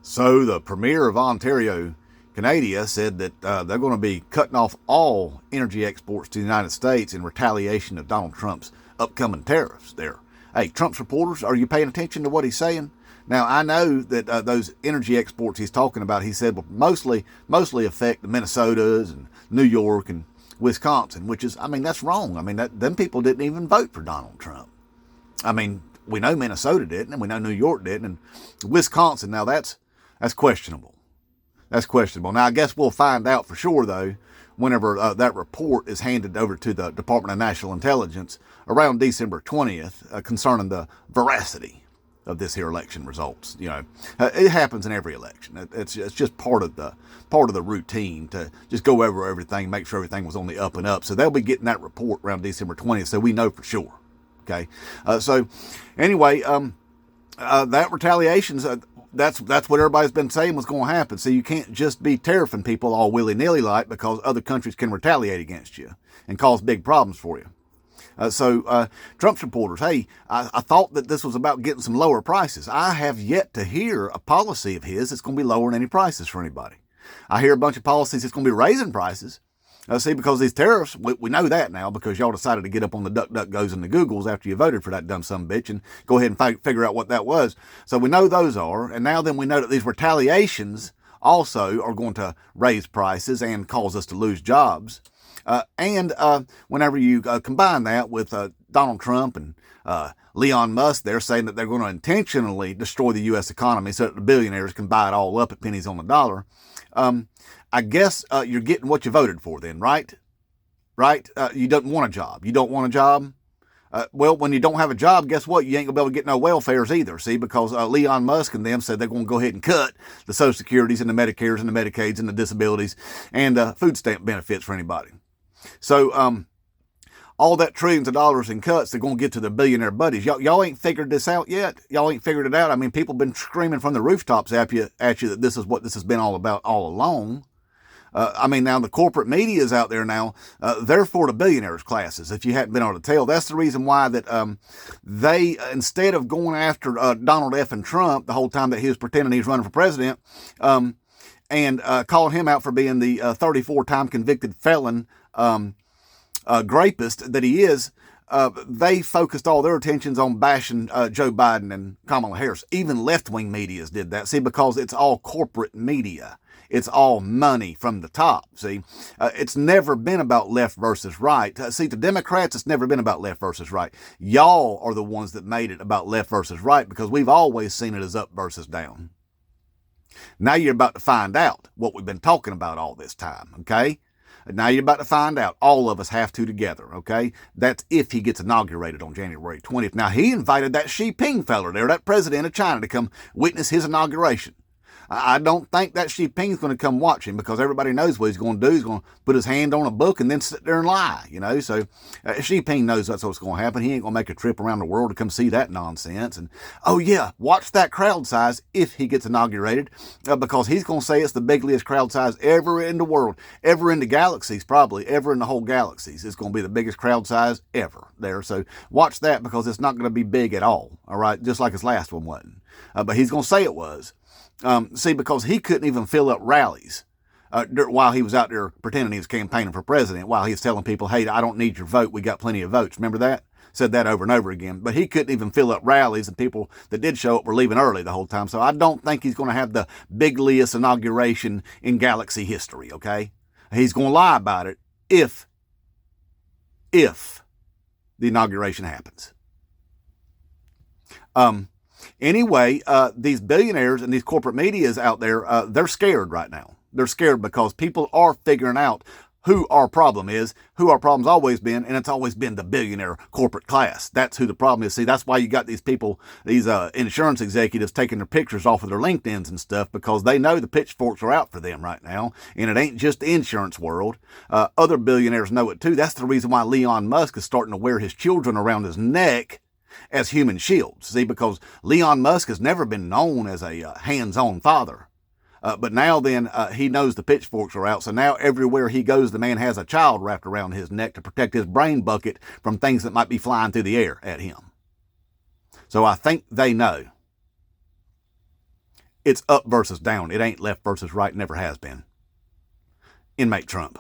So the premier of Ontario, Canada, said that they're going to be cutting off all energy exports to the United States in retaliation of Donald Trump's upcoming tariffs there. Hey, Trump supporters, are you paying attention to what he's saying? Now, I know that those energy exports he's talking about, he said, will mostly affect the Minnesotas and New York and Wisconsin, which is, I mean, that's wrong. I mean, them people didn't even vote for Donald Trump. I mean, we know Minnesota didn't, and we know New York didn't, and Wisconsin, now that's questionable. That's questionable. Now, I guess we'll find out for sure, though, whenever that report is handed over to the Department of National Intelligence around December 20th concerning the veracity of this here election results. You know, it happens in every election. It's just part of the routine to just go over everything, make sure everything was on the up and up. So they'll be getting that report around December 20th, so we know for sure. Okay. So anyway, that retaliation's that's what everybody's been saying was going to happen. So you can't just be tariffing people all willy-nilly like, because other countries can retaliate against you and cause big problems for you. So Trump supporters, hey, I thought that this was about getting some lower prices. I have yet to hear a policy of his that's going to be lowering any prices for anybody. I hear a bunch of policies that's going to be raising prices. See, because these tariffs, we know that now, because y'all decided to get up on the DuckDuckGos and the Googles after you voted for that dumb sumbitch and go ahead and figure out what that was. So we know those are, and now then we know that these retaliations also are going to raise prices and cause us to lose jobs. And whenever you combine that with Donald Trump and Elon Musk, they're saying that they're going to intentionally destroy the U.S. economy so that the billionaires can buy it all up at pennies on the dollar. I guess you're getting what you voted for then, right? Right? You don't want a job. You don't want a job? Well, when you don't have a job, guess what? You ain't going to be able to get no welfares either, see, because Elon Musk and them said they're going to go ahead and cut the Social Securities and the Medicares and the Medicaids and the disabilities and food stamp benefits for anybody. So all that trillions of dollars in cuts, they're going to get to their billionaire buddies. Y'all ain't figured this out yet. Y'all ain't figured it out. I mean, people have been screaming from the rooftops at you that this is what this has been all about all along. I mean, now the corporate media is out there now. They're for the billionaires classes. If you hadn't been able to tell, that's the reason why that they, instead of going after Donald F. and Trump the whole time that he was pretending he was running for president, and calling him out for being the 34-time convicted felon grapist that he is, they focused all their attentions on bashing Joe Biden and Kamala Harris. Even left-wing medias did that, see, because it's all corporate media. It's all money from the top, see. It's never been about left versus right. See, the Democrats, it's never been about left versus right. Y'all are the ones that made it about left versus right, because we've always seen it as up versus down. Now you're about to find out what we've been talking about all this time, okay? Now you're about to find out. All of us have to together, okay? That's if he gets inaugurated on January 20th. Now, he invited that Xi Jinping feller there, that president of China, to come witness his inauguration. I don't think that Xi Jinping's going to come watch him, because everybody knows what he's going to do. He's going to put his hand on a book and then sit there and lie, you know. So Xi Jinping knows that's what's going to happen. He ain't going to make a trip around the world to come see that nonsense. And, oh yeah, watch that crowd size if he gets inaugurated, because he's going to say it's the biggest crowd size ever in the world, ever in the galaxies, probably, ever in the whole galaxies. It's going to be the biggest crowd size ever there. So watch that, because it's not going to be big at all right, just like his last one wasn't. But he's going to say it was. See, because he couldn't even fill up rallies while he was out there pretending he was campaigning for president, while he was telling people, hey, I don't need your vote. We got plenty of votes. Remember that? Said that over and over again. But he couldn't even fill up rallies, and people that did show up were leaving early the whole time. So I don't think he's going to have the bigliest inauguration in galaxy history, okay? He's going to lie about it if the inauguration happens. Anyway, these billionaires and these corporate medias out there, they're scared right now. They're scared because people are figuring out who our problem is, who our problem's always been, and it's always been the billionaire corporate class. That's who the problem is. See, that's why you got these people, these insurance executives taking their pictures off of their LinkedIns and stuff, because they know the pitchforks are out for them right now, and it ain't just the insurance world. Other billionaires know it too. That's the reason why Elon Musk is starting to wear his children around his neck as human shields. See, because Elon Musk has never been known as a hands-on father. But now then, he knows the pitchforks are out. So now everywhere he goes, the man has a child wrapped around his neck to protect his brain bucket from things that might be flying through the air at him. So I think they know. It's up versus down. It ain't left versus right, never has been. Inmate Trump.